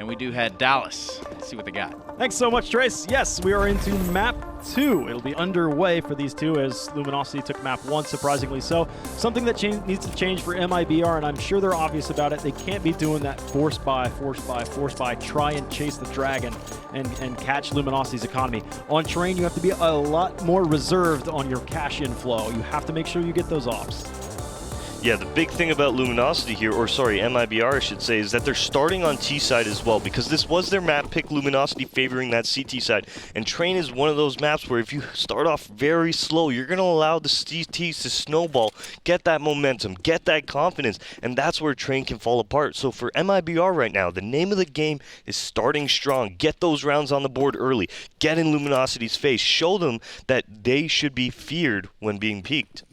And we do head Dallas. Let's see what they got. Thanks so much, Trace. Yes, we are into map 2. It'll be underway for these two as Luminosity took map 1, surprisingly so. Something that needs to change for MIBR, and I'm sure they're obvious about it. They can't be doing that force buy, try and chase the dragon and catch Luminosity's economy. On train, you have to be a lot more reserved on your cash inflow. You have to make sure you get those ops. Yeah, the big thing about Luminosity here, or sorry, MIBR I should say, is that they're starting on T side as well, because this was their map pick, Luminosity favoring that CT side. And Train is one of those maps where if you start off very slow, you're going to allow the CTs to snowball, get that momentum, get that confidence, and that's where Train can fall apart. So for MIBR right now, the name of the game is starting strong. Get those rounds on the board early. Get in Luminosity's face. Show them that they should be feared when being peaked.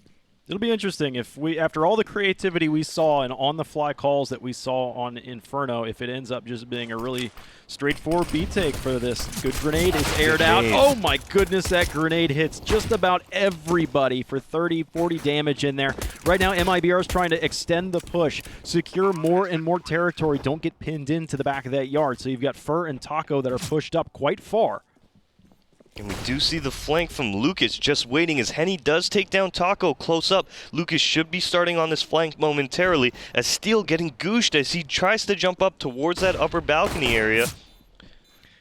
It'll be interesting if we, after all the creativity we saw and on-the-fly calls that we saw on Inferno, if it ends up just being a really straightforward B-take for this. Good grenade is aired out. Oh my goodness, that grenade hits just about everybody for 30, 40 damage in there. Right now, MIBR is trying to extend the push, secure more and more territory, don't get pinned into the back of that yard. So you've got Fur and Taco that are pushed up quite far. And we do see the flank from Lucas just waiting as Henny does take down Taco close up. Lucas should be starting on this flank momentarily as Steel getting gooshed as he tries to jump up towards that upper balcony area.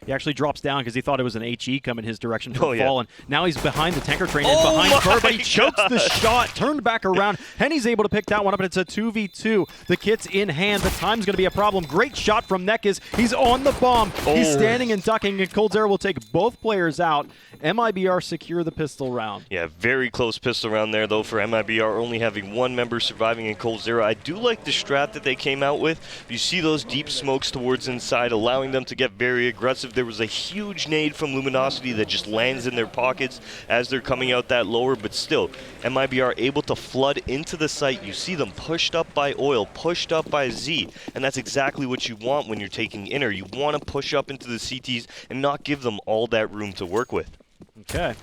He actually drops down because he thought it was an HE coming his direction from Fallen. Now he's behind the tanker train and behind Fur, but he chokes the shot, turned back around. Henny's able to pick that one up, and it's a 2v2. The kit's in hand, but time's going to be a problem. Great shot from Nekiz. He's on the bomb. He's standing and ducking, and coldzera will take both players out. MIBR secure the pistol round. Yeah, very close pistol round there, though, for MIBR, only having one member surviving in coldzera. I do like the strat that they came out with. You see those deep smokes towards inside, allowing them to get very aggressive. There was a huge nade from Luminosity that just lands in their pockets as they're coming out that lower, but still, MIBR able to flood into the site. You see them pushed up by Oil, pushed up by Z, and that's exactly what you want when you're taking inner. You want to push up into the CTs and not give them all that room to work with. Okay.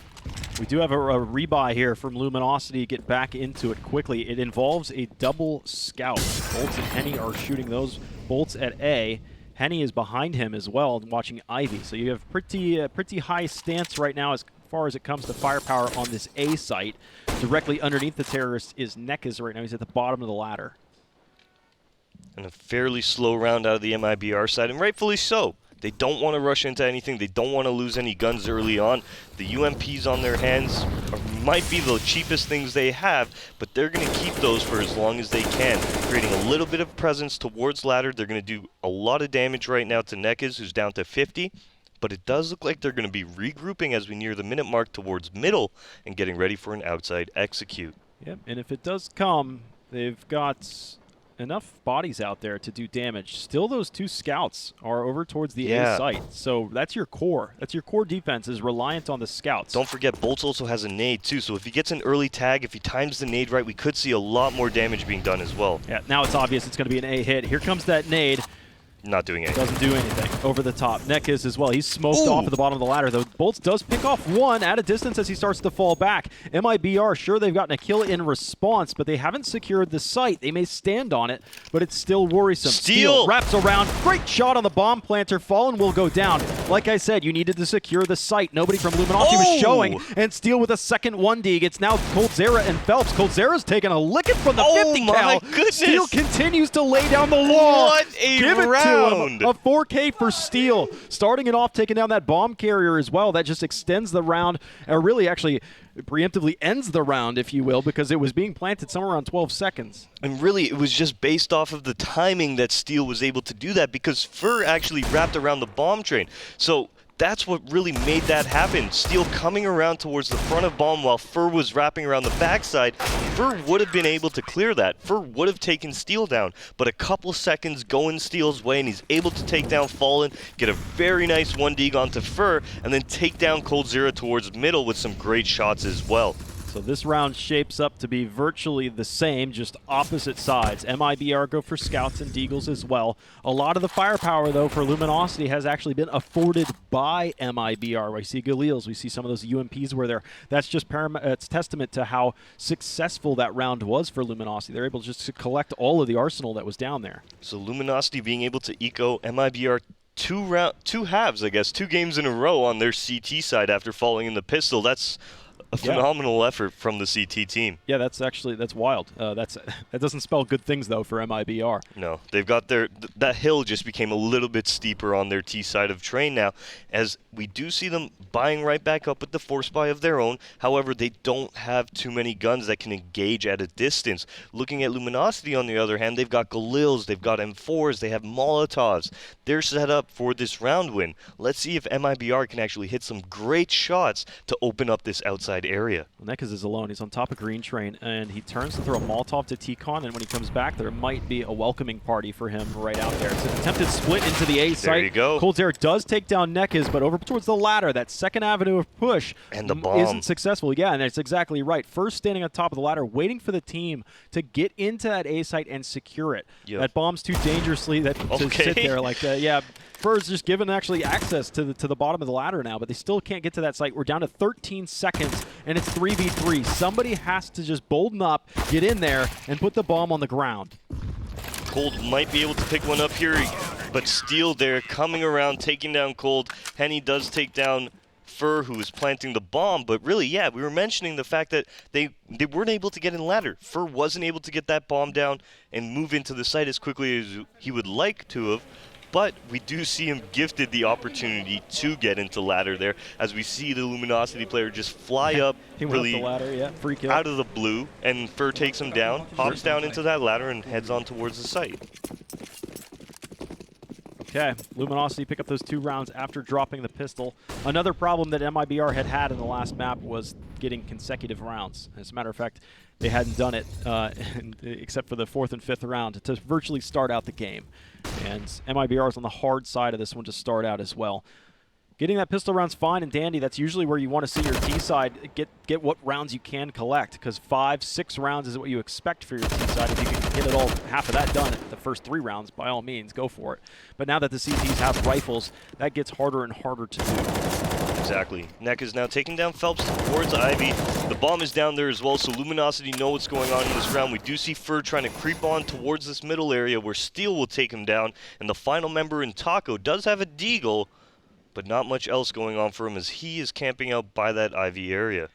We do have a rebuy here from Luminosity. Get back into it quickly. It involves a double scout. Bolts and Henny are shooting those bolts at A. Henny is behind him as well, watching Ivy. So you have pretty high stance right now as far as it comes to firepower on this A site. Directly underneath the terrorist is Nekiz right now. He's at the bottom of the ladder. And a fairly slow round out of the MIBR side, and rightfully so. They don't want to rush into anything. They don't want to lose any guns early on. The UMPs on their hands might be the cheapest things they have, but they're going to keep those for as long as they can, creating a little bit of presence towards ladder. They're going to do a lot of damage right now to Nekiz, who's down to 50, but it does look like they're going to be regrouping as we near the minute mark towards middle and getting ready for an outside execute. Yep, and if it does come, they've got enough bodies out there to do damage. Still, those two scouts are over towards the A site. So that's your core. That's your core defense is reliant on the scouts. Don't forget, Bolts also has a nade too. So if he gets an early tag, if he times the nade right, we could see a lot more damage being done as well. Yeah, now it's obvious it's going to be an A hit. Here comes that nade. Not doing anything. Doesn't do anything. Over the top. Nekiz as well. He's smoked off at the bottom of the ladder, though. Bolts does pick off one at a distance as he starts to fall back. MIBR, sure, they've gotten a kill in response, but they haven't secured the site. They may stand on it, but it's still worrisome. Steel wraps around. Great shot on the bomb planter. Fallen will go down. Like I said, you needed to secure the site. Nobody from Luminosity was showing, and Steel with a second 1D. It's now coldzera and Phelps. coldzera's taking a licking from the 50 cal. Goodness. Steel continues to lay down the law. What a Give it round. to him. A 4K for Steel. Starting it off, taking down that bomb carrier as well. That just extends the round, or really actually preemptively ends the round, if you will, because it was being planted somewhere around 12 seconds. And really, it was just based off of the timing that Steel was able to do that, because Fur actually wrapped around the bomb train. So that's what really made that happen. Steel coming around towards the front of bomb while Fur was wrapping around the backside. Fur would have been able to clear that. Fur would have taken Steel down, but a couple seconds go in Steel's way, and he's able to take down Fallen, get a very nice 1D onto Fur, and then take down coldzera towards middle with some great shots as well. So this round shapes up to be virtually the same, just opposite sides. MIBR go for scouts and deagles as well. A lot of the firepower, though, for Luminosity has actually been afforded by MIBR. We see Galils, we see some of those UMPs where that's just it's testament to how successful that round was for Luminosity. They're able just to collect all of the arsenal that was down there. So Luminosity being able to eco MIBR two halves, I guess, 2 games in a row on their CT side after falling in the pistol. That's a phenomenal effort from the CT team. Yeah, that's wild. That doesn't spell good things though for MIBR. No, they've got that hill just became a little bit steeper on their T side of Train now, as we do see them buying right back up with the force buy of their own. However, they don't have too many guns that can engage at a distance. Looking at Luminosity, on the other hand, they've got Galils, they've got M4s, they have Molotovs. They're set up for this round win. Let's see if MIBR can actually hit some great shots to open up this outside area. Well, Nekaz is alone. He's on top of Green Train, and he turns to throw a Molotov to T-Con, and when he comes back, there might be a welcoming party for him right out there. It's an attempted split into the A site. There you go. Coldzera does take down Nekaz, but over towards the ladder, that second avenue of push and the bomb isn't successful. Yeah, and that's exactly right. First standing on top of the ladder, waiting for the team to get into that A site and secure it. Yep. That bomb's too dangerously to sit there like that. Yeah. Fur's just given actually access to the bottom of the ladder now, but they still can't get to that site. We're down to 13 seconds, and it's 3v3. Somebody has to just bolden up, get in there, and put the bomb on the ground. Cold might be able to pick one up here, but Steel there coming around, taking down Cold. Henny does take down Fur, who is planting the bomb, but really, yeah, we were mentioning the fact that they weren't able to get in ladder. Fur wasn't able to get that bomb down and move into the site as quickly as he would like to have. But we do see him gifted the opportunity to get into ladder there, as we see the Luminosity player just fly up really up the ladder, yeah, free kill. Out of the blue, and Fur takes him down, hops down into that ladder, and heads on towards the site. Okay, Luminosity pick up those 2 rounds after dropping the pistol. Another problem that MIBR had in the last map was getting consecutive rounds. As a matter of fact, they hadn't done it except for the 4th and 5th round to virtually start out the game. And MIBR is on the hard side of this one to start out as well. Getting that pistol round's fine and dandy. That's usually where you want to see your T side get what rounds you can collect, because 5, 6 rounds is what you expect for your T side. If you can get it all, half of that done at the first 3 rounds, by all means, go for it. But now that the CTs have rifles, that gets harder and harder to do. Exactly. Neck is now taking down Phelps towards Ivy. The bomb is down there as well, so Luminosity know what's going on in this round. We do see Fur trying to creep on towards this middle area where Steel will take him down, and the final member in Taco does have a deagle, but not much else going on for him as he is camping out by that Ivy area.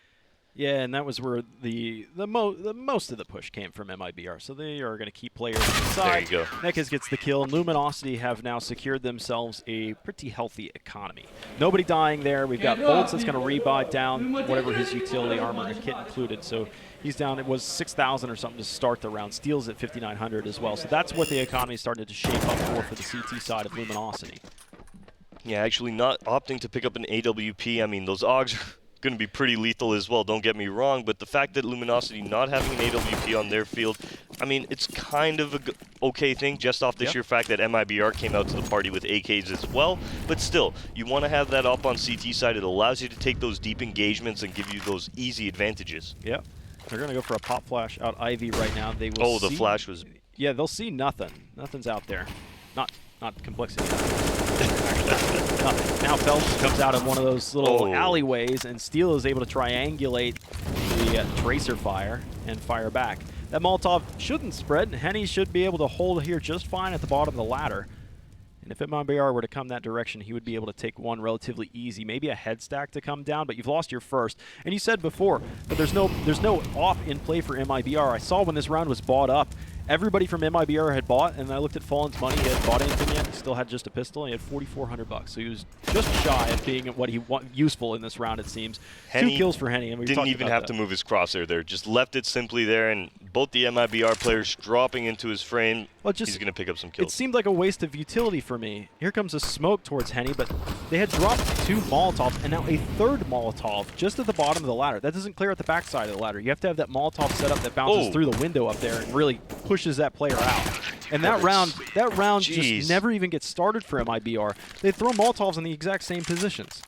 Yeah, and that was where the most of the push came from MIBR, so they are going to keep players inside. There you go. Nekaz gets the kill, and Luminosity have now secured themselves a pretty healthy economy. Nobody dying there. We've got Bolts that's going to rebuy down whatever his utility armor and kit included, so he's down. It was 6,000 or something to start the round. Steel's at 5,900 as well, so that's what the economy started to shape up for the CT side of Luminosity. Yeah, actually not opting to pick up an AWP. I mean, those AUGs are going to be pretty lethal as well, don't get me wrong, but the fact that Luminosity not having an AWP on their field, I mean, it's kind of a okay thing just off the sheer fact that MIBR came out to the party with AKs as well, but still, you want to have that up on CT side. It allows you to take those deep engagements and give you those easy advantages. Yep. They're going to go for a pop flash out Ivy right now. They will the flash was... Yeah, they'll see nothing. Nothing's out there. Not complexity. Nothing. Now Phelps comes out of one of those little alleyways, and Steel is able to triangulate the tracer fire and fire back. That Molotov shouldn't spread, and Henny should be able to hold here just fine at the bottom of the ladder. And if MIBR were to come that direction, he would be able to take one relatively easy, maybe a head stack to come down, but you've lost your first. And you said before that there's no off in play for MIBR. I saw when this round was bought up, everybody from MIBR had bought, and I looked at Fallen's money. He hadn't bought anything yet. He still had just a pistol. He had $4,400, so he was just shy of being what he useful in this round, it seems. Henny 2 kills for Henny, and we didn't even have to move his crosshair there. Just left it simply there, and both the MIBR players dropping into his frame. Well, he's going to pick up some kills. It seemed like a waste of utility for me. Here comes a smoke towards Henny, but they had dropped 2 Molotovs, and now a 3rd Molotov just at the bottom of the ladder. That doesn't clear at the backside of the ladder. You have to have that Molotov set up that bounces through the window up there and really pushes that player out. And that round just never even gets started for MIBR. They throw Molotovs in the exact same positions.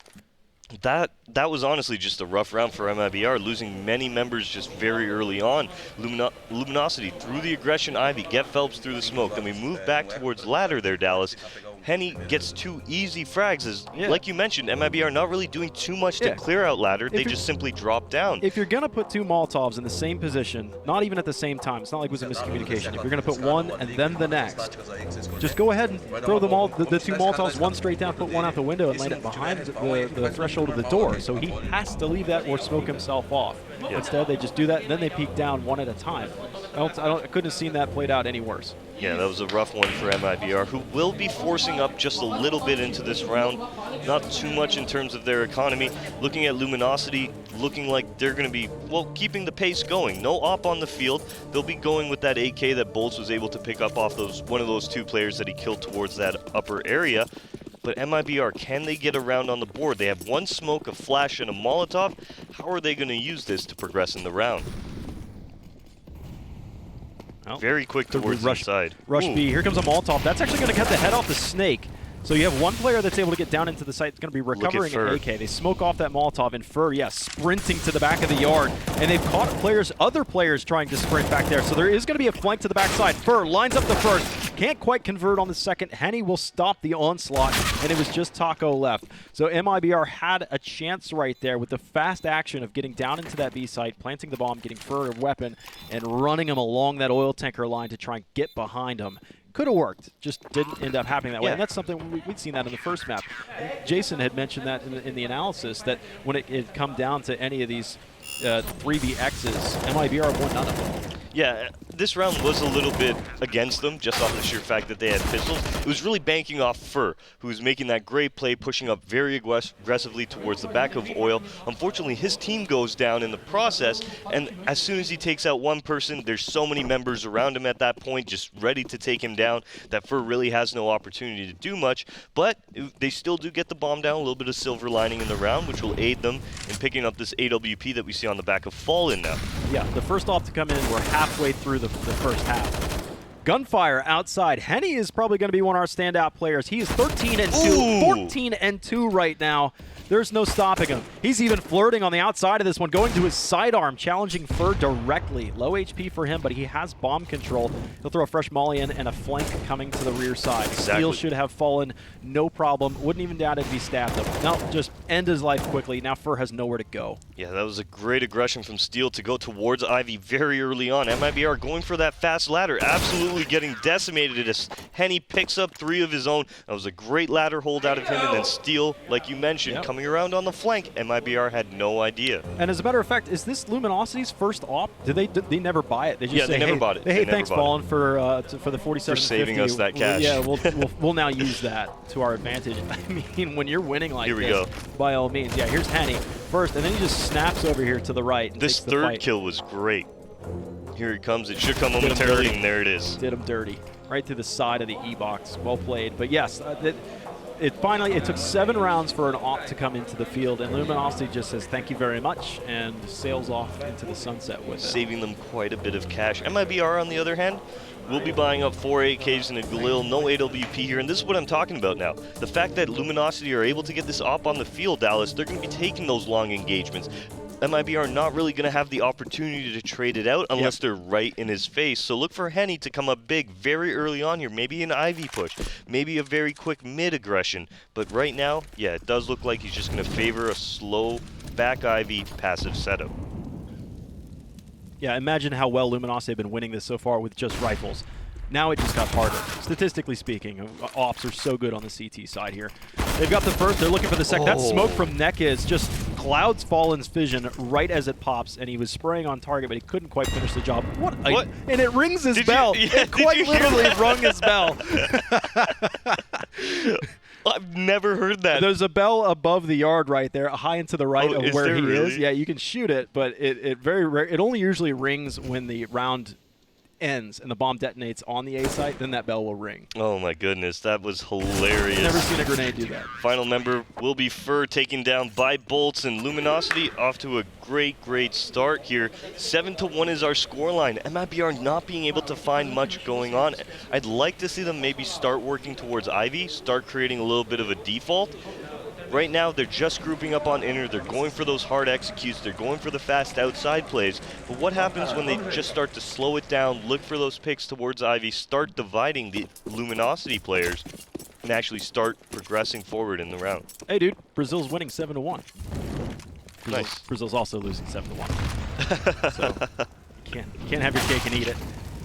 That was honestly just a rough round for MIBR, losing many members just very early on. Luminosity through the aggression Ivy, get Phelps through the smoke. Then we move back towards ladder there, Dallas. Henny gets 2 easy frags. As, like you mentioned, MIBR not really doing too much to clear out ladder. They just simply drop down. If you're going to put 2 Molotovs in the same position, not even at the same time, it's not like it was a miscommunication. If you're going to put one and then the next, just go ahead and throw them all, the 2 Molotovs, one straight down, put one out the window, and land it behind the threshold of the door. So he has to leave that or smoke himself off. Instead, they just do that, and then they peek down one at a time. I couldn't have seen that played out any worse. Yeah, that was a rough one for MIBR, who will be forcing up just a little bit into this round. Not too much in terms of their economy. Looking at Luminosity, looking like they're going to be, well, keeping the pace going. No op on the field. They'll be going with that AK that Bolts was able to pick up off one of those 2 players that he killed towards that upper area. But MIBR, can they get around on the board? They have 1 smoke, a flash, and a Molotov. How are they going to use this to progress in the round? Oh. Very quick towards the side. Rush B. Here comes a Molotov. That's actually going to cut the head off the Snake. So you have 1 player that's able to get down into the site. It's going to be recovering an AK. They smoke off that Molotov, and Fur, sprinting to the back of the yard. And they've caught other players trying to sprint back there. So there is going to be a flank to the backside. Fur lines up the first. Can't quite convert on the second. Henny will stop the onslaught, and it was just Taco left. So MIBR had a chance right there with the fast action of getting down into that B site, planting the bomb, getting Fur a weapon, and running him along that oil tanker line to try and get behind him. Could have worked, just didn't end up happening that way. And that's something we'd seen that in the first map. Jason had mentioned that in the analysis, that when it come down to any of these 3vXs, MIBR won none of them. Yeah, this round was a little bit against them, just off the sheer fact that they had pistols. It was really banking off Fur, who was making that great play, pushing up very aggressively towards the back of Oil. Unfortunately, his team goes down in the process, and as soon as he takes out 1 person, there's so many members around him at that point, just ready to take him down, that Fur really has no opportunity to do much. But they still do get the bomb down, a little bit of silver lining in the round, which will aid them in picking up this AWP that we see on the back of Fallen now. Yeah, the first off to come in, we're halfway through the first half. Gunfire outside. Henny is probably going to be one of our standout players. He is 13-2, 14-2 right now. There's no stopping him. He's even flirting on the outside of this one, going to his sidearm, challenging Fur directly. Low HP for him, but he has bomb control. He'll throw a fresh molly in and a flank coming to the rear side. Steel should have fallen, no problem. Wouldn't even doubt it if he stabbed him. No, just end his life quickly. Now Fur has nowhere to go. Yeah, that was a great aggression from Steel to go towards Ivy very early on. MIBR going for that fast ladder, absolutely getting decimated as Henny picks up 3 of his own. That was a great ladder hold out of him, and then Steel, like you mentioned, coming around on the flank. MIBR had no idea. And as a matter of fact, is this Luminosity's first op? They never buy it? They just say, they never bought it. Hey, thanks, Fallen, for the 4750. For saving us that cash. Yeah, we'll now use that to our advantage. I mean, when you're winning like this, by all means. Yeah, here's Henny first, and then he just snaps over here to the right. This third kill was great. Here it comes. It should come momentarily, and there it is. Did him dirty. Right through the side of the E-box. Well played. But yes, it took 7 rounds for an op to come into the field, and Luminosity just says thank you very much and sails off into the sunset with it. Saving them quite a bit of cash. MIBR, on the other hand, will be buying up 4 AKs and a Galil, no AWP here, and this is what I'm talking about now. The fact that Luminosity are able to get this op on the field, Dallas, they're going to be taking those long engagements. MIBR are not really going to have the opportunity to trade it out unless they're right in his face. So look for Henny to come up big very early on here. Maybe an Ivy push. Maybe a very quick mid-aggression. But right now, yeah, it does look like he's just going to favor a slow back Ivy passive setup. Yeah, imagine how well Luminosity have been winning this so far with just rifles. Now it just got harder. Statistically speaking, ops are so good on the CT side here. They've got the first, they're looking for the second. That smoke from Neck is just clouds Fallen's vision right as it pops, and he was spraying on target, but he couldn't quite finish the job. What? And it rings his bell. It quite literally rung his bell. I've never heard that. There's a bell above the yard right there, high and to the right of where he is. Yeah, you can shoot it, but it only usually rings when the round ends and the bomb detonates on the A site, then that bell will ring. Oh my goodness, that was hilarious. Never seen a grenade do that. Final member will be Fur, taken down by Bolts, and Luminosity off to a great start here. 7-1 is our scoreline. MIBR not being able to find much going on. I'd like to see them maybe start working towards Ivy, start creating a little bit of a default. Right now, they're just grouping up on inner. They're going for those hard executes. They're going for the fast outside plays. But what happens when they just start to slow it down, look for those picks towards Ivy, start dividing the Luminosity players? and actually start progressing forward in the round. Hey, dude, Brazil's winning 7-1. Nice. Brazil's also losing 7-1. So can't have your cake and eat it.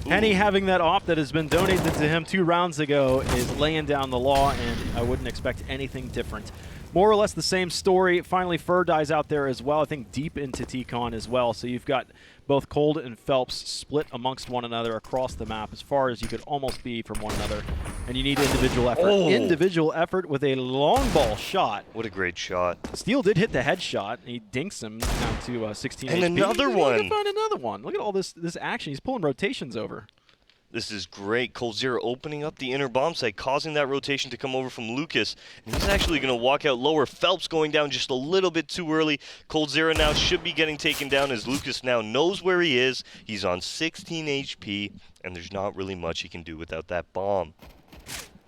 Henny having that op that has been donated to him 2 rounds ago is laying down the law, and I wouldn't expect anything different. More or less the same story. Finally, Fur dies out there as well, I think deep into T-Con as well. So you've got both Cold and Phelps split amongst one another across the map as far as you could almost be from one another. And you need individual effort. Oh. Individual effort with a long ball shot. What a great shot. Steel did hit the headshot. He dinks him down to 16 And HP. another He one. can find another one. Look at all this action. He's pulling rotations over. This is great. Coldzera opening up the inner bomb site, causing that rotation to come over from Lucas. And he's actually going to walk out lower. Phelps going down just a little bit too early. Coldzera now should be getting taken down as Lucas now knows where he is. He's on 16 HP, and there's not really much he can do without that bomb.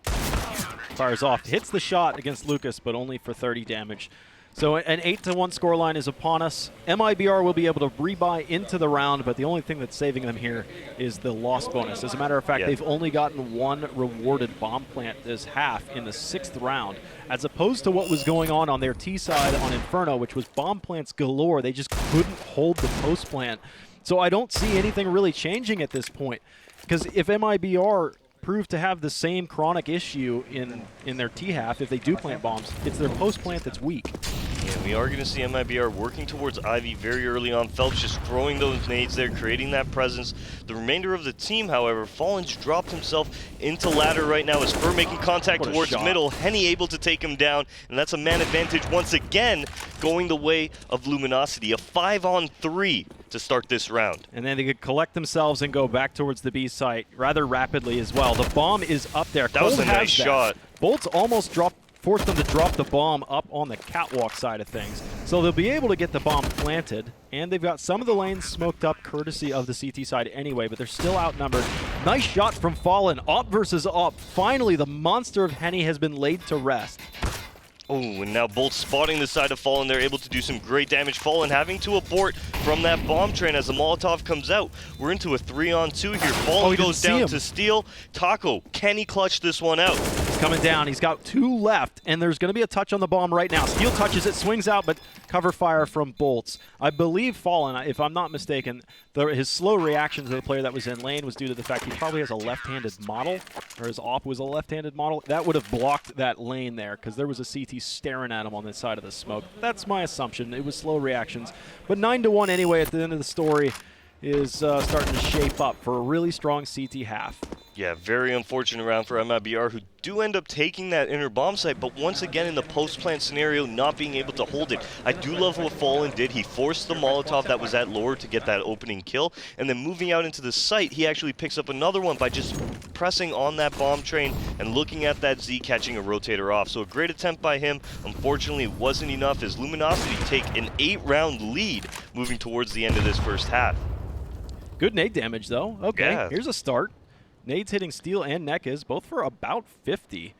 Fires off. Hits the shot against Lucas, but only for 30 damage. So an 8-1 scoreline is upon us. MIBR will be able to rebuy into the round, but the only thing that's saving them here is the loss bonus. As a matter of fact, they've only gotten 1 rewarded bomb plant this half in the 6th round, as opposed to what was going on their T side on Inferno, which was bomb plants galore. They just couldn't hold the post plant. So I don't see anything really changing at this point, because if MIBR prove to have the same chronic issue in their T half, if they do plant bombs, it's their post plant that's weak. Yeah, we are going to see MIBR working towards Ivy very early on. Phelps just throwing those nades there, creating that presence. The remainder of the team, however, Fallen's dropped himself into ladder right now as Fur making contact towards middle. Henny able to take him down, and that's a man advantage once again going the way of Luminosity. A 5-on-3 to start this round. And then they could collect themselves and go back towards the B site rather rapidly as well. The bomb is up there. That was a nice shot. Bolts almost forced them to drop the bomb up on the catwalk side of things. So they'll be able to get the bomb planted, and they've got some of the lanes smoked up courtesy of the CT side anyway, but they're still outnumbered. Nice shot from Fallen. Op versus Op. Finally, the monster of Henny has been laid to rest. Oh, and now Bolt spotting the side of Fallen. They're able to do some great damage. Fallen having to abort from that bomb train as the Molotov comes out. We're into a 3-on-2 here. Fallen goes down to Steel. Taco, can he clutch this one out? He's coming down. He's got 2 left, and there's going to be a touch on the bomb right now. Steel touches it, swings out, but cover fire from Bolts. I believe Fallen, if I'm not mistaken, his slow reaction to the player that was in lane was due to the fact he probably has a left-handed model, or his op was a left-handed model. That would have blocked that lane there, because there was a CT staring at him on the side of the smoke. That's my assumption. It was slow reactions. But 9-1 anyway at the end of the story is starting to shape up for a really strong CT half. Yeah, very unfortunate round for MIBR, who do end up taking that inner bomb site, but once again in the post-plant scenario, not being able to hold it. I do love what Fallen did. He forced the Molotov that was at lower to get that opening kill, and then moving out into the site, he actually picks up another one by just pressing on that bomb train and looking at that Z, catching a rotator off. So a great attempt by him. Unfortunately, it wasn't enough as Luminosity take an 8-round lead moving towards the end of this first half. Good nade damage, though. Okay, Yeah. Here's a start. Nades hitting Steel and Nekas, both for about 50.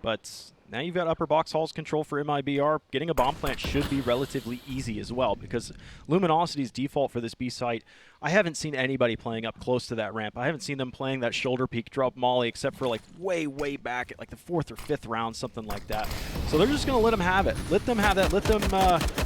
But now you've got upper box halls control for MIBR. Getting a bomb plant should be relatively easy as well, because Luminosity's default for this B site, I haven't seen anybody playing up close to that ramp. I haven't seen them playing that shoulder peek drop molly except for like way back at like the 4th or 5th round, something like that. So they're just going to let them have it. Let them have that. Let them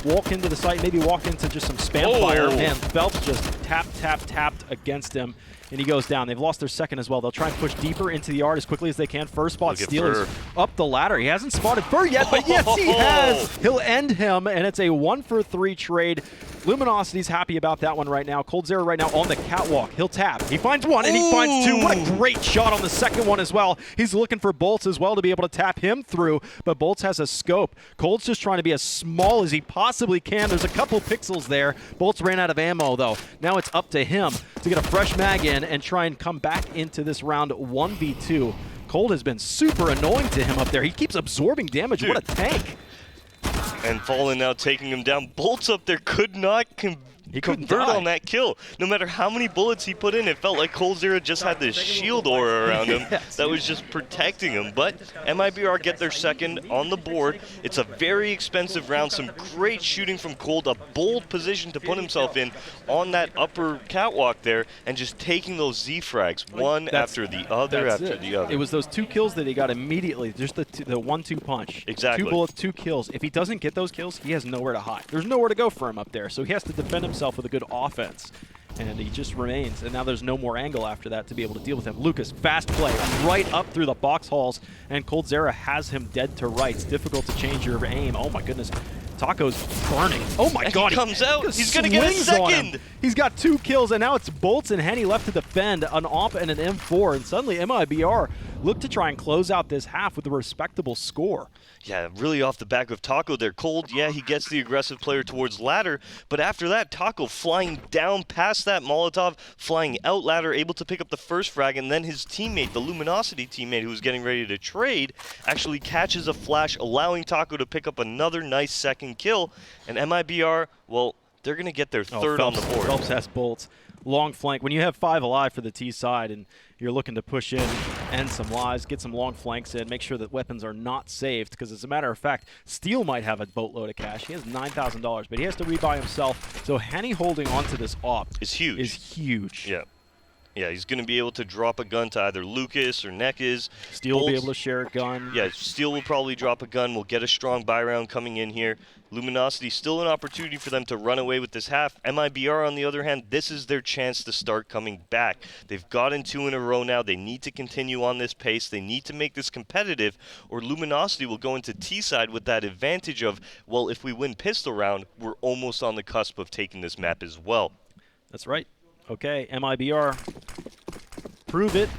walk into the site, maybe walk into just some spam fire. Man, Phelps just tapped against him, and he goes down. They've lost their second as well. They'll try and push deeper into the yard as quickly as they can. First spot, Steel is up the ladder. He hasn't spotted Fur yet, but yes, he has. He'll end him, and it's a 1-for-3 trade. Luminosity's happy about that one right now. Coldzera right now on the catwalk. He'll tap. He finds one, and he finds 2. What a great shot on the second one as well. He's looking for Bolts as well to be able to tap him through, but Bolts has a scope. Cold's just trying to be as small as he possibly can. There's a couple pixels there. Bolts ran out of ammo, though. Now it's up to him to get a fresh mag in and try and come back into this round 1v2. Cold has been super annoying to him up there. He keeps absorbing damage. Dude. What a tank. And Fallen now taking him down. Bolts up there could not He couldn't convert die. on that kill. No matter how many bullets he put in, it felt like coldzera just had this shield aura around him that was just protecting him. But MIBR get their second on the board. It's a very expensive round. Some great shooting from Cold, a bold position to put himself in on that upper catwalk there, and just taking those Z frags one after the other after the other. It was those 2 kills that he got immediately, just the 1-2 punch. Exactly. 2 bullets, 2 kills. If he doesn't get those kills, he has nowhere to hide. There's nowhere to go for him up there, so he has to defend himself with a good offense. And he just remains. And now there's no more angle after that to be able to deal with him. Lucas, fast play, right up through the box halls, and coldzera has him dead to rights. Difficult to change your aim. Oh my goodness. Taco's burning. Oh my god. He comes out. He's going to get a second. He's got 2 kills, and now it's Bolts and Henny left to defend an AWP and an M4. And suddenly MIBR look to try and close out this half with a respectable score. Yeah, really off the back of Taco there. Cold, yeah, he gets the aggressive player towards ladder, but after that, Taco flying down past that Molotov, flying out ladder, able to pick up the first frag, and then his teammate, the Luminosity teammate who was getting ready to trade, actually catches a flash, allowing Taco to pick up another nice second kill, and MIBR, well, they're going to get their third on the board. Phelps has Bolts. Long flank. When you have 5 alive for the T side and you're looking to push in, end some lives, get some long flanks in, make sure that weapons are not saved, because as a matter of fact, Steel might have a boatload of cash. He has $9,000, but he has to rebuy himself. So Henny holding on to this AWP is huge. Yeah. Yeah, he's going to be able to drop a gun to either Lucas or Nekis. Steel will be able to share a gun. Yeah, Steel will probably drop a gun. We'll get a strong buy round coming in here. Luminosity, still an opportunity for them to run away with this half. MIBR, on the other hand, this is their chance to start coming back. They've gotten 2 in a row now. They need to continue on this pace. They need to make this competitive, or Luminosity will go into T-side with that advantage of, well, if we win pistol round, we're almost on the cusp of taking this map as well. That's right. Okay, MIBR, prove it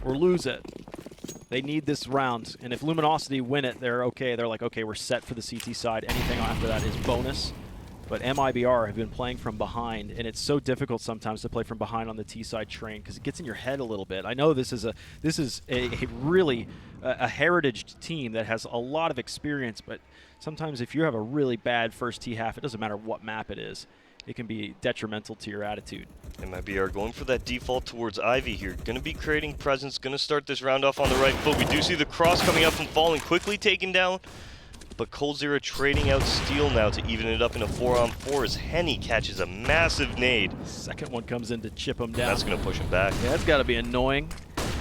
or lose it. They need this round, and if Luminosity win it, they're okay. They're like, okay, we're set for the CT side. Anything after that is bonus. But MIBR have been playing from behind, and it's so difficult sometimes to play from behind on the T side train because it gets in your head a little bit. I know this is a really heritage team that has a lot of experience, but sometimes if you have a really bad first T half, it doesn't matter what map it is. It can be detrimental to your attitude. MIBR going for that default towards Ivy here. Going to be creating presence. Going to start this round off on the right foot. We do see the cross coming up from Falling, quickly taken down. But coldzera trading out Steel now to even it up in a 4-on-4 as Henny catches a massive nade. Second one comes in to chip him down. That's going to push him back. Yeah, that's got to be annoying.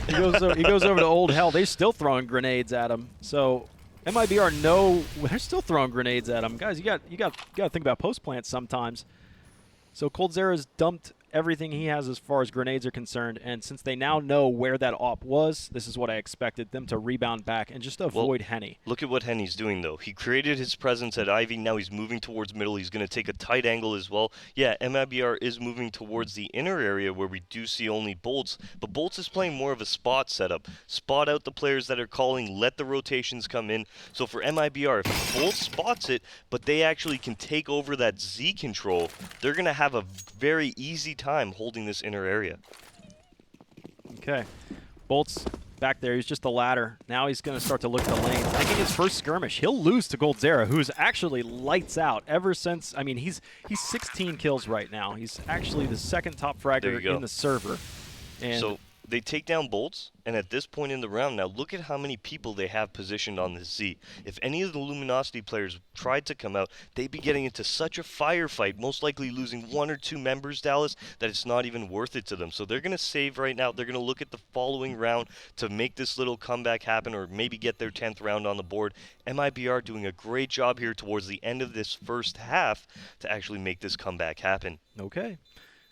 He goes over to Old Hell. They're still throwing grenades at him. So MIBR they're still throwing grenades at him. Guys, you got to think about post plants sometimes. So coldzera's dumped everything he has as far as grenades are concerned, and since they now know where that AWP was, this is what I expected, them to rebound back and just avoid Henny. Look at what Henny's doing, though. He created his presence at Ivy. Now he's moving towards middle. He's going to take a tight angle as well. Yeah, MIBR is moving towards the inner area where we do see only Bolts, but Bolts is playing more of a spot setup. Spot out the players that are calling, let the rotations come in. So for MIBR, if Bolts spots it, but they actually can take over that Z control, they're going to have a very easy time holding this inner area. Okay. Bolts back there. He's just a ladder. Now he's going to start to look at the lanes. Taking his first skirmish. He'll lose to coldzera, who's actually lights out ever since. I mean, he's 16 kills right now. He's actually the second top fragger in the server. And so they take down Bolts, and at this point in the round, now look at how many people they have positioned on this Z. If any of the Luminosity players tried to come out, they'd be getting into such a firefight, most likely losing 1 or 2 members, Dallas, that it's not even worth it to them. So they're going to save right now. They're going to look at the following round to make this little comeback happen, or maybe get their 10th round on the board. MIBR doing a great job here towards the end of this first half to actually make this comeback happen. Okay.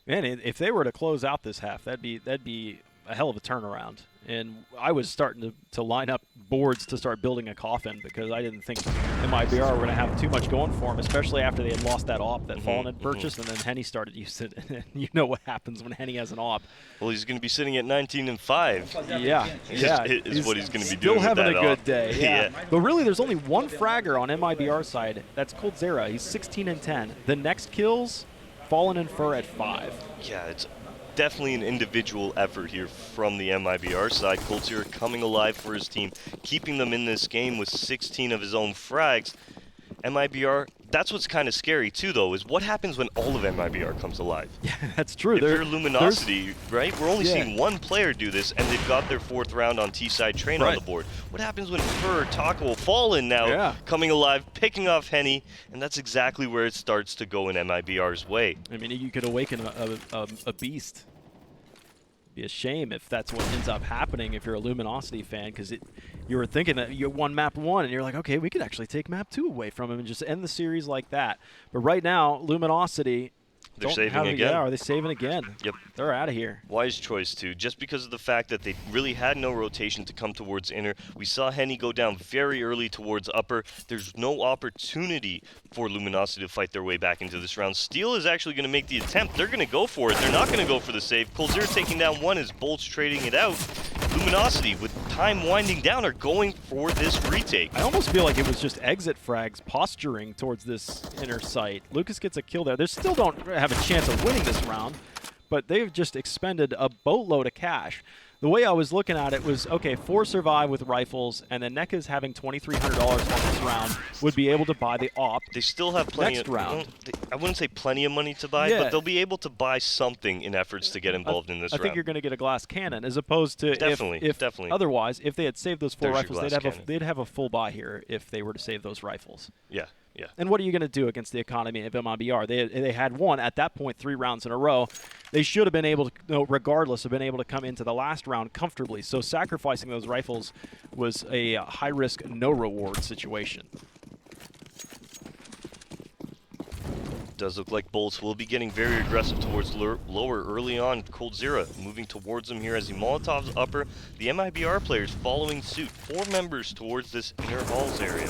Man, if they were to close out this half, that'd be a hell of a turnaround. And I was starting to line up boards to start building a coffin because I didn't think MIBR were going to have too much going for them, especially after they had lost that AWP that Fallen had purchased, and then Henny started using it. And you know what happens when Henny has an AWP. Well, he's going to be sitting at 19-5. Yeah. Is what he's going to be doing. Still having a good AWP. day. Yeah. But really, there's only one fragger on MIBR side. That's coldzera. He's 16-10. The next kills, Fallen and Fur at 5. Yeah, it's definitely an individual effort here from the MIBR side. coldzera coming alive for his team, keeping them in this game with 16 of his own frags. MIBR, that's what's kind of scary too, though, is what happens when all of MIBR comes alive. Yeah, that's true. If you're Luminosity, right? We're only seeing one player do this, and they've got their 4th round on T-side train on the board. What happens when Fur, Taco, Fallen now coming alive, picking off Henny, and that's exactly where it starts to go in MIBR's way. I mean, you could awaken a beast. Be a shame if that's what ends up happening if you're a Luminosity fan, because you were thinking that you won map 1 and you're like, okay, we could actually take map 2 away from him and just end the series like that. But right now, Luminosity, they're saving again. Yeah, are they saving again? Yep. They're out of here. Wise choice, too, just because of the fact that they really had no rotation to come towards inner. We saw Henny go down very early towards upper. There's no opportunity for Luminosity to fight their way back into this round. Steel is actually going to make the attempt. They're going to go for it. They're not going to go for the save. Coldzera taking down 1 as Bolt's trading it out. Luminosity, with time winding down, are going for this retake. I almost feel like it was just exit frags posturing towards this inner site. Lucas gets a kill there. They still don't have a chance of winning this round, but they've just expended a boatload of cash. The way I was looking at it was, okay, 4 survive with rifles, and then NECA's having $2,300 on this round would be able to buy the op. They still have plenty next of round. I wouldn't say plenty of money to buy, but they'll be able to buy something in efforts to get involved in this round. I think you're going to get a glass cannon, as opposed to definitely. Otherwise, if they had saved those 4 rifles, they'd have a full buy here if they were to save those rifles. Yeah. Yeah. And what are you going to do against the economy of MIBR? They had won at that point 3 rounds in a row. They should have been able to, regardless, have been able to come into the last round comfortably. So sacrificing those rifles was a high-risk, no-reward situation. Does look like Bolts will be getting very aggressive towards lower early on. Coldzera moving towards him here as he Molotovs upper. The MIBR players following suit. 4 members towards this inner halls area.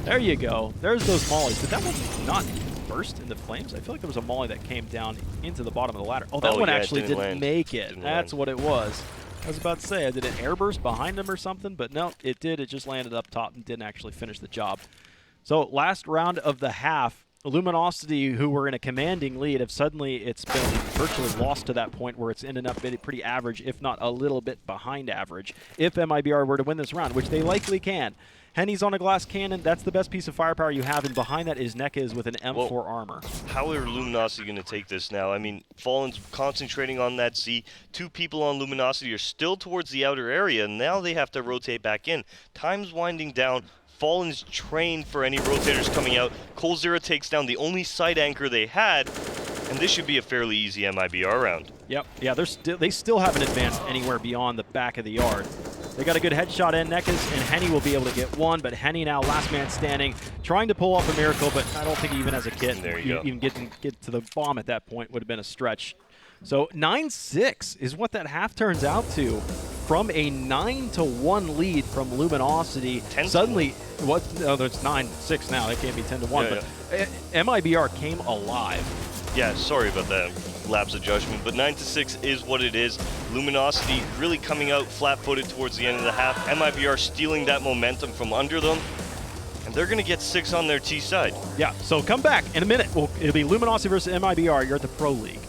There you go. There's those mollies. Did that one not burst into flames? I feel like there was a molly that came down into the bottom of the ladder. Oh, that one actually didn't make it. That's what it was. I was about to say, did it airburst behind him or something? But no, it did. It just landed up top and didn't actually finish the job. So last round of the half, Luminosity, who were in a commanding lead, have suddenly it's been virtually lost to that point where it's ended up pretty average, if not a little bit behind average, if MIBR were to win this round, which they likely can. Henny's on a glass cannon. That's the best piece of firepower you have, and behind that is NECA with an M4 armor. How are Luminosity going to take this now? I mean, Fallen's concentrating on that C. 2 people on Luminosity are still towards the outer area, and now they have to rotate back in. Time's winding down. Fallen's trained for any rotators coming out. Coldzera takes down the only side anchor they had, and this should be a fairly easy MIBR round. Yep. Yeah, they still haven't advanced anywhere beyond the back of the yard. They got a good headshot in. NECA's and Henny will be able to get 1, but Henny now last man standing, trying to pull off a miracle, but I don't think he even has a kit. There you go. Even get to the bomb at that point would have been a stretch. So 9-6 is what that half turns out to. From a 9-1 lead from Luminosity, suddenly, what? No, it's 9-6 now. It can't be 10-1. Yeah, but MIBR came alive. Yeah, sorry about that lapse of judgment, but 9-6 is what it is. Luminosity really coming out flat-footed towards the end of the half. MIBR stealing that momentum from under them, and they're going to get 6 on their T side. Yeah, so come back in a minute. It'll be Luminosity versus MIBR. You're at the Pro League.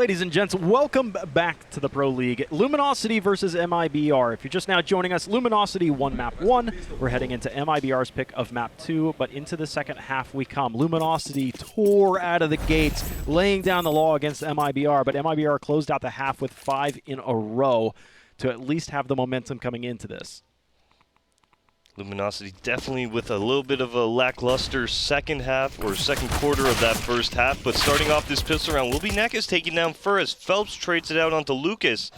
Ladies and gents, welcome back to the Pro League. Luminosity versus MIBR. If you're just now joining us, Luminosity won map 1. We're heading into MIBR's pick of map 2, but into the second half we come. Luminosity tore out of the gates, laying down the law against MIBR, but MIBR closed out the half with 5 in a row to at least have the momentum coming into this. Luminosity definitely with a little bit of a lackluster second half or second quarter of that first half, but starting off this pistol round will be Nekas taking down Fur as Phelps trades it out onto Lucas.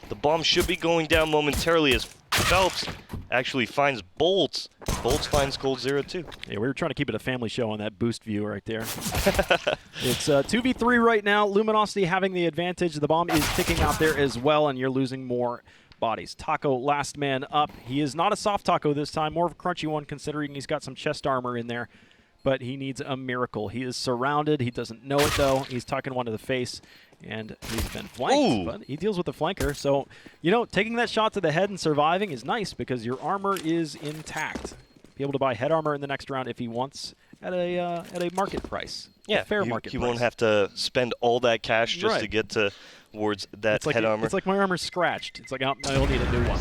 The bomb should be going down momentarily as Phelps actually finds Bolts. Bolts finds Cold Zero too. Yeah, we were trying to keep it a family show on that boost view right there. It's 2v3 right now. Luminosity having the advantage. The bomb is ticking out there as well, and you're losing more bodies. Taco last man up. He is not a soft Taco this time, more of a crunchy one considering he's got some chest armor in there, but he needs a miracle. He is surrounded. He doesn't know it though. He's tucking one to the face, and he's been flanked, but he deals with the flanker. So, you know, taking that shot to the head and surviving is nice because your armor is intact. Be able to buy head armor in the next round if he wants at a market price. Yeah, a fair market price. He won't have to spend all that cash just to get towards that head armor. It's like my armor's scratched. It's like, oh, I'll need a new one.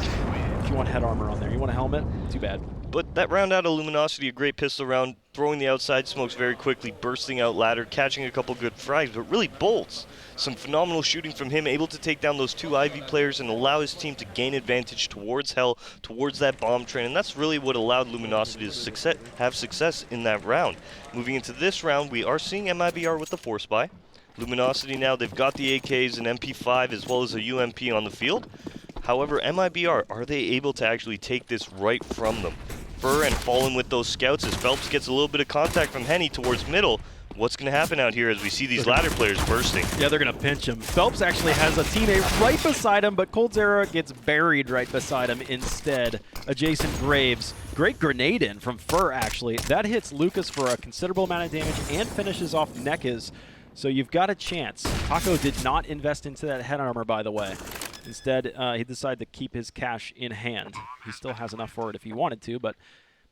If you want head armor on there. You want a helmet? Too bad. But that round out of Luminosity, a great pistol round, throwing the outside smokes very quickly, bursting out ladder, catching a couple good frags, but really Bolts. Some phenomenal shooting from him, able to take down those 2 Ivy players and allow his team to gain advantage towards Hell, towards that bomb train, and that's really what allowed Luminosity to have success in that round. Moving into this round, we are seeing MIBR with the Force Buy. Luminosity now, they've got the AKs and MP5 as well as a UMP on the field. However, MIBR, are they able to actually take this right from them? Fur and Fallen with those scouts as Phelps gets a little bit of contact from Henny towards middle. What's going to happen out here as we see these ladder players bursting? Yeah, they're going to pinch him. Phelps actually has a teammate right beside him, but Cold Zero gets buried right beside him instead. Adjacent Graves. Great grenade in from Fur, actually. That hits Lucas for a considerable amount of damage and finishes off Nekas. So you've got a chance. Taco did not invest into that head armor, by the way. Instead, he decided to keep his cash in hand. He still has enough for it if he wanted to, but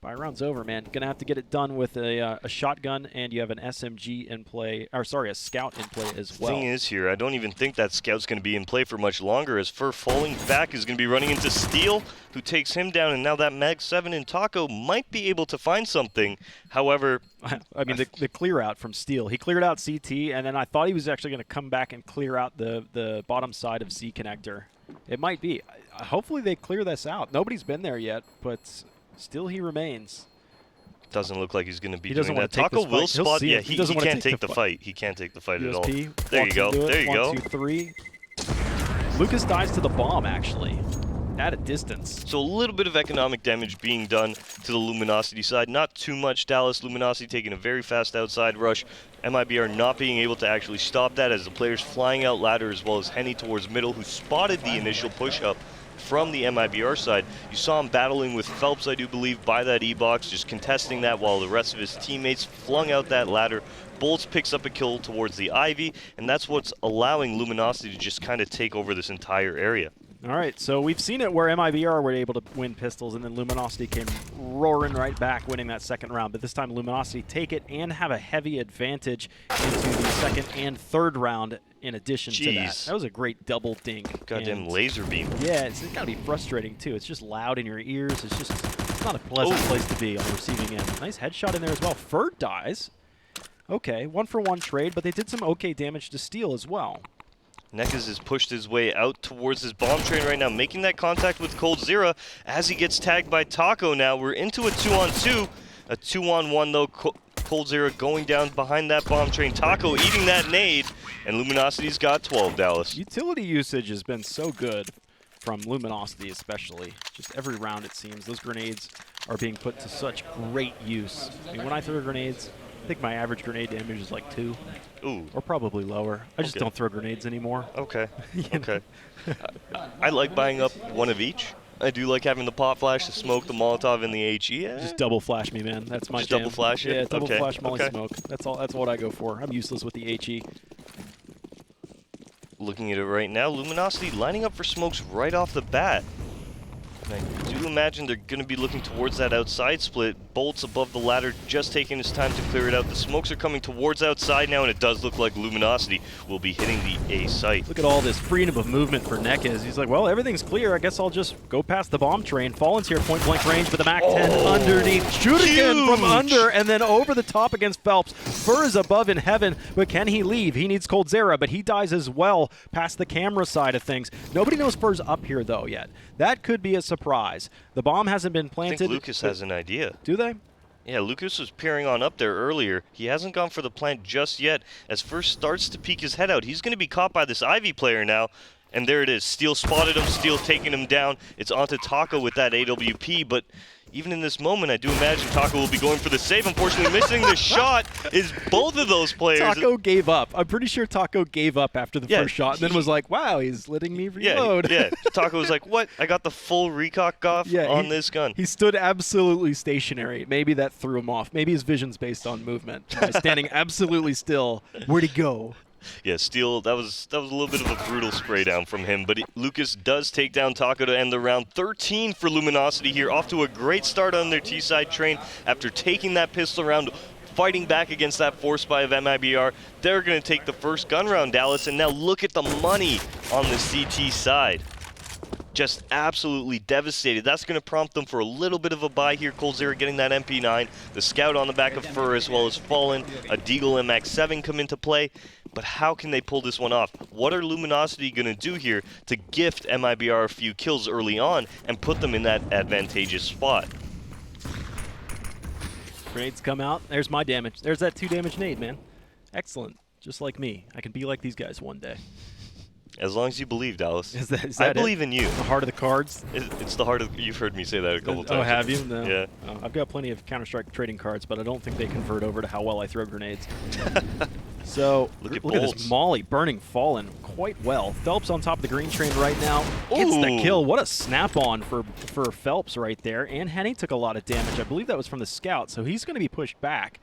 by round's over, man. Gonna have to get it done with a shotgun, and you have an SMG in play, or sorry, a scout in play as well. Thing is here, I don't even think that scout's gonna be in play for much longer, as Fur falling back is gonna be running into Steel, who takes him down, and now that Mag 7 in Taco might be able to find something. However, I mean, the clear out from Steel. He cleared out CT, and then I thought he was actually going to come back and clear out the bottom side of C connector. It might be. Hopefully they clear this out. Nobody's been there yet, but still he remains. Doesn't look like he's going to be he doing that. Taco will spot. Yeah, he can't take the fight. He can't take the fight at all. There you go. There you go. 1, 2, 3. Lucas dies to the bomb, actually. At a distance. So a little bit of economic damage being done to the Luminosity side. Not too much. Dallas Luminosity taking a very fast outside rush. MIBR not being able to actually stop that as the players flying out ladder as well as Henny towards middle, who spotted the initial push-up from the MIBR side. You saw him battling with Phelps, I do believe, by that E-box, just contesting that while the rest of his teammates flung out that ladder. Bolts picks up a kill towards the Ivy, and that's what's allowing Luminosity to just kind of take over this entire area. All right, so we've seen it where MIBR were able to win pistols, and then Luminosity came roaring right back, winning that second round. But this time, Luminosity take it and have a heavy advantage into the second and third round in addition to that. That was a great double dink. Goddamn laser beam. Yeah, it's got to be frustrating, too. It's just loud in your ears. It's not a pleasant place to be on the receiving end. Nice headshot in there as well. Fur dies. Okay, 1-for-1 trade, but they did some okay damage to Steel as well. Nekas has pushed his way out towards his bomb train right now, making that contact with Cold Zero as he gets tagged by Taco now. We're into a 2-on-2. A 2-on-1 though. Cold Zero going down behind that bomb train. Taco eating that nade, and Luminosity's got 12, Dallas. Utility usage has been so good from Luminosity especially. Just every round it seems. Those grenades are being put to such great use. I mean, when I throw grenades, I think my average grenade damage is like 2. Ooh. Or probably lower. I just don't throw grenades anymore. Okay. Okay. I like buying up one of each. I do like having the pop flash, the smoke, the Molotov, and the HE. Yeah. Just double flash me, man. That's my just jam. Double flash it? Yeah, double flash molly smoke. That's all. That's what I go for. I'm useless with the HE. Looking at it right now, Luminosity lining up for smokes right off the bat. I do imagine they're going to be looking towards that outside split. Bolts above the ladder, just taking his time to clear it out. The smokes are coming towards outside now, and it does look like Luminosity will be hitting the A site. Look at all this freedom of movement for Nekez. He's like, well, everything's clear. I guess I'll just go past the bomb train. Fallen's here, point-blank range with the MAC-10 underneath. Shoot again from under, and then over the top against Phelps. Fur is above in heaven, but can he leave? He needs Coldzera, but he dies as well past the camera side of things. Nobody knows Fur's up here, though, yet. That could be a surprise. The bomb hasn't been planted. I think Lucas has an idea. Do they? Yeah, Lucas was peering on up there earlier. He hasn't gone for the plant just yet. As First starts to peek his head out, he's going to be caught by this Ivy player now. And there it is. Steel spotted him, Steel taking him down. It's onto Taco with that AWP, but even in this moment, I do imagine Taco will be going for the save. Unfortunately, missing the shot is both of those players. Taco gave up. I'm pretty sure Taco gave up after the first shot and then was like, wow, he's letting me reload. Yeah. Taco was like, what? I got the full recock off on this gun. He stood absolutely stationary. Maybe that threw him off. Maybe his vision's based on movement. Standing absolutely still. Where'd he go? Yeah, Steel, that was a little bit of a brutal spray down from him, but Lucas does take down Taco to end the round. 13 for Luminosity here, off to a great start on their T-side train after taking that pistol round, fighting back against that force buy of MIBR. They're going to take the first gun round, Dallas, and now look at the money on the CT side. Just absolutely devastated. That's going to prompt them for a little bit of a buy here. Coldzera getting that MP9, the scout on the back of Fur as well as Fallen, a Deagle and MAX-7 come into play. But how can they pull this one off? What are Luminosity going to do here to gift MIBR a few kills early on and put them in that advantageous spot? Grenades come out. There's my damage. There's that 2 damage nade, man. Excellent. Just like me. I can be like these guys one day. As long as you believe, Dallas. Is that I believe in you. The heart of the cards? It's the heart of... You've heard me say that a couple times. Oh, have you? No. Yeah. I've got plenty of Counter-Strike trading cards, but I don't think they convert over to how well I throw grenades. So, look at this Molly burning Fallen quite well. Phelps on top of the green train right now. Gets the kill. What a snap-on for Phelps right there. And Henny took a lot of damage. I believe that was from the scout, so he's going to be pushed back.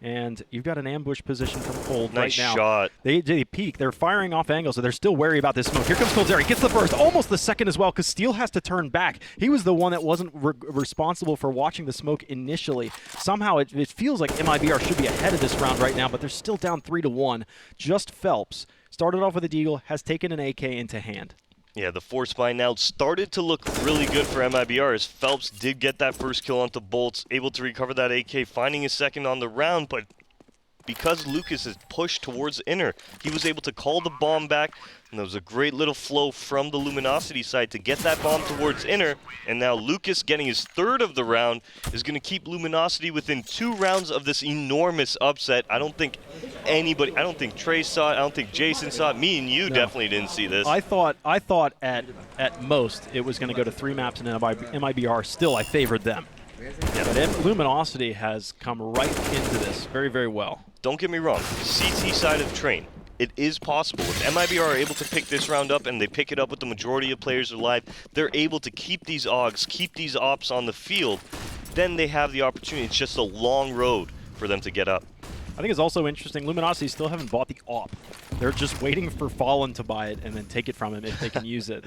And you've got an ambush position from Cold right now. Nice shot. They peek. They're firing off angles, so they're still wary about this smoke. Here comes Coldzera. He gets the first, almost the second as well, because Steel has to turn back. He was the one that wasn't responsible for watching the smoke initially. Somehow it feels like MIBR should be ahead of this round right now, but they're still down 3-1. Just Phelps started off with a Deagle, has taken an AK into hand. Yeah, the force buy now started to look really good for MIBR as Phelps did get that first kill onto Bolts, able to recover that AK, finding his second on the round, but because Lucas is pushed towards inner, he was able to call the bomb back, and there was a great little flow from the Luminosity side to get that bomb towards inner, and now Lucas getting his third of the round is going to keep Luminosity within 2 rounds of this enormous upset. I don't think anybody, I don't think Trey saw it, I don't think Jason saw it, me and you definitely didn't see this. I thought at most it was going to go to 3 maps and MIBR. Still, I favored them. Yeah. But Luminosity has come right into this very, very well. Don't get me wrong, CT side of train, it is possible. If MIBR are able to pick this round up and they pick it up with the majority of players alive, they're able to keep these AUGs, keep these ops on the field, then they have the opportunity. It's just a long road for them to get up. I think it's also interesting, Luminosity still haven't bought the AWP. They're just waiting for Fallen to buy it and then take it from him if they can use it.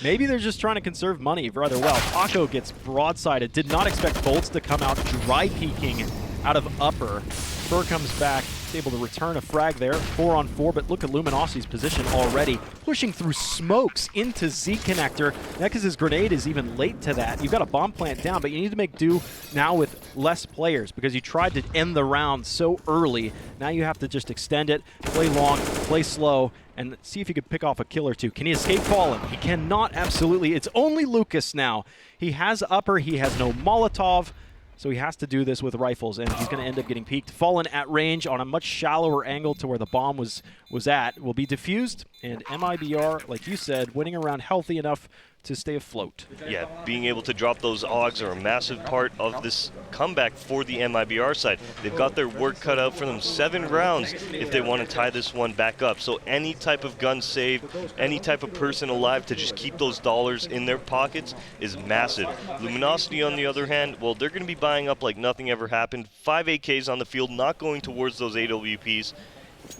Maybe they're just trying to conserve money rather well. Taco gets broadsided. Did not expect Bolts to come out dry peeking out of upper. Fur comes back. He's able to return a frag there. 4-on-4, but look at Luminosity's position already. Pushing through smokes into Z connector. Nekez' grenade is even late to that. You've got a bomb plant down, but you need to make do now with less players because you tried to end the round so early. Now you have to just extend it, play long, play slow, and see if you could pick off a kill or two. Can he escape Fallen? He cannot, absolutely. It's only Lucas now. He has upper, he has no Molotov, so he has to do this with rifles, and he's going to end up getting peeked. Fallen at range on a much shallower angle to where the bomb was at. Will be diffused, and MIBR, like you said, winning around healthy enough to stay afloat. Yeah, being able to drop those AUGs are a massive part of this comeback for the MIBR side. They've got their work cut out for them. 7 rounds if they want to tie this one back up. So any type of gun saved, any type of person alive to just keep those dollars in their pockets is massive. Luminosity, on the other hand, well, they're going to be buying up like nothing ever happened. 5 AKs on the field, not going towards those AWPs.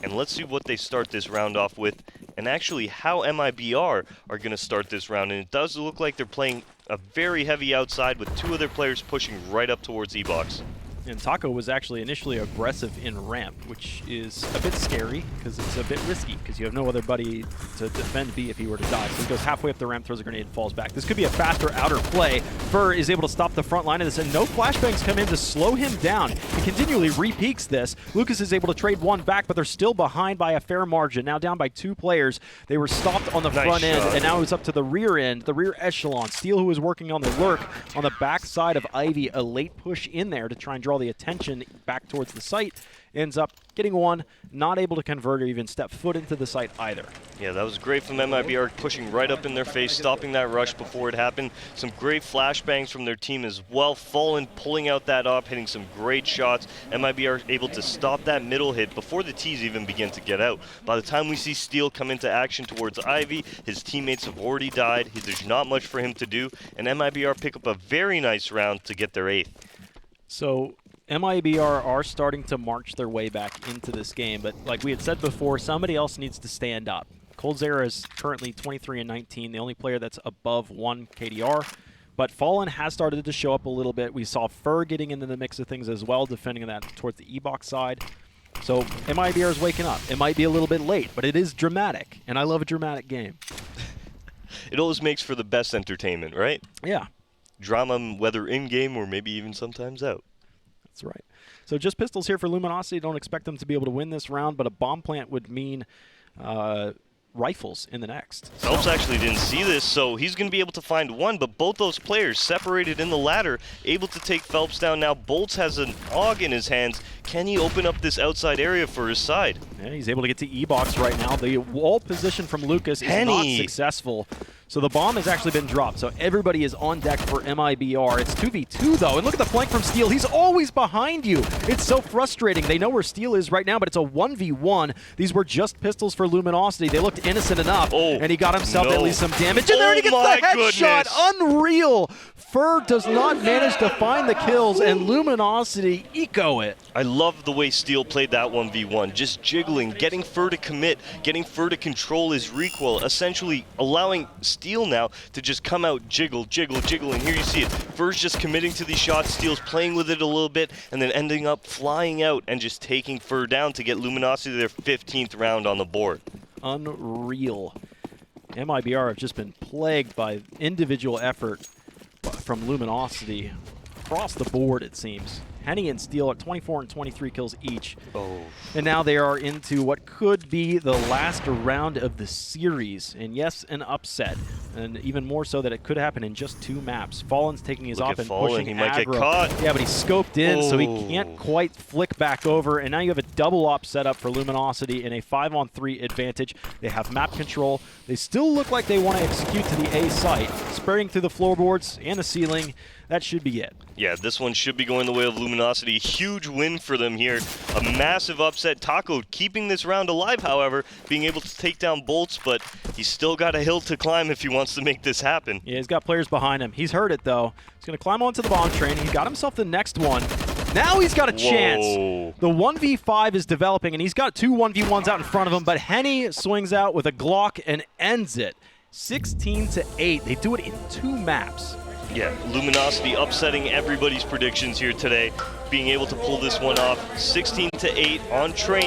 And let's see what they start this round off with, and actually how MIBR are going to start this round. And it does look like they're playing a very heavy outside with 2 of their players pushing right up towards E-Box. And Taco was actually initially aggressive in ramp, which is a bit scary because it's a bit risky because you have no other buddy to defend B if he were to die. So he goes halfway up the ramp, throws a grenade, and falls back. This could be a faster outer play. Fur is able to stop the front line of this, and no flashbangs come in to slow him down. He continually re-peaks this. Lucas is able to trade 1 back, but they're still behind by a fair margin. Now down by 2 players. They were stopped on the front end, and now it's up to the rear end, the rear echelon. Steel, who is working on the lurk on the back side of Ivy, a late push in there to try and draw the attention back towards the site, ends up getting 1, not able to convert or even step foot into the site either. Yeah, that was great from MIBR, pushing right up in their face, stopping that rush before it happened. Some great flashbangs from their team as well. Fallen pulling out that up, hitting some great shots. MIBR able to stop that middle hit before the T's even begin to get out. By the time we see Steel come into action towards Ivy, his teammates have already died. There's not much for him to do, and MIBR pick up a very nice round to get their 8th. So MIBR are starting to march their way back into this game, but like we had said before, somebody else needs to stand up. Coldzera is currently 23-19, the only player that's above 1 KDR, but Fallen has started to show up a little bit. We saw Fur getting into the mix of things as well, defending that towards the E-Box side. So MIBR is waking up. It might be a little bit late, but it is dramatic, and I love a dramatic game. It always makes for the best entertainment, right? Yeah. Drama, whether in-game or maybe even sometimes out. That's right. So just pistols here for Luminosity. Don't expect them to be able to win this round, but a bomb plant would mean rifles in the next. Phelps actually didn't see this, so he's going to be able to find 1, but both those players separated in the ladder, able to take Phelps down. Now Bolts has an AUG in his hands. Can he open up this outside area for his side? Yeah, he's able to get to E-Box right now. The wall position from Lucas is not successful. So the bomb has actually been dropped, so everybody is on deck for MIBR. It's 2v2, though, and look at the flank from Steel. He's always behind you. It's so frustrating. They know where Steel is right now, but it's a 1v1. These were just pistols for Luminosity. They looked innocent enough, and he got himself at least some damage. And there he gets the headshot. Unreal. Fur does not manage to find the kills, and Luminosity eco it. I love the way Steel played that 1v1, just jiggling, getting Fur to commit, getting Fur to control his recoil, essentially allowing Steel now to just come out, jiggle, jiggle, jiggle, and here you see it. Fur's just committing to these shots, Steel's playing with it a little bit, and then ending up flying out and just taking Fur down to get Luminosity their 15th round on the board. Unreal. MIBR have just been plagued by individual effort from Luminosity across the board, it seems. Henny and Steel at 24 and 23 kills each. And now they are into what could be the last round of the series. And yes, an upset. And even more so that it could happen in just 2 maps. Fallen's taking his off and pushing he aggro. might get caught. Yeah, but he's scoped in, so he can't quite flick back over. And now you have a double op set up for Luminosity in a 5-on-3 advantage. They have map control. They still look like they want to execute to the A site. Spreading through the floorboards and the ceiling. That should be it. Yeah, this one should be going the way of Luminosity. Huge win for them here. A massive upset. Taco keeping this round alive, however, being able to take down Bolts, but he's still got a hill to climb if he wants to make this happen. Yeah, he's got players behind him. He's heard it, though. He's going to climb onto the bomb train. He got himself the next one. Now he's got a chance. The 1v5 is developing, and he's got 2 1v1s out in front of him, but Henny swings out with a Glock and ends it. 16-8. They do it in 2 maps. Yeah, Luminosity upsetting everybody's predictions here today, being able to pull this one off. 16-8 on train.